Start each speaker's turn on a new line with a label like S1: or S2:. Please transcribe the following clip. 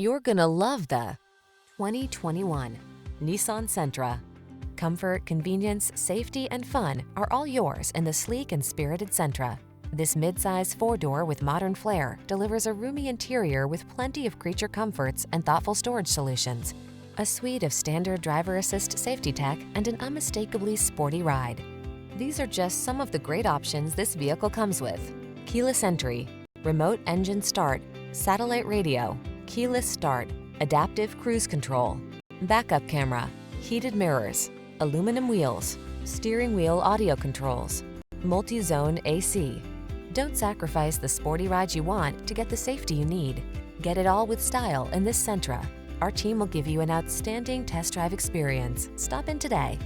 S1: You're gonna love the 2021 Nissan Sentra. Comfort, convenience, safety, and fun are all yours in the sleek and spirited Sentra. This midsize four-door with modern flair delivers a roomy interior with plenty of creature comforts and thoughtful storage solutions, a suite of standard driver assist safety tech, and an unmistakably sporty ride. These are just some of the great options this vehicle comes with: keyless entry, remote engine start, satellite radio, keyless start, adaptive cruise control, backup camera, heated mirrors, aluminum wheels, steering wheel audio controls, multi-zone AC. Don't sacrifice the sporty ride you want to get the safety you need. Get it all with style in this Sentra. Our team will give you an outstanding test drive experience. Stop in today.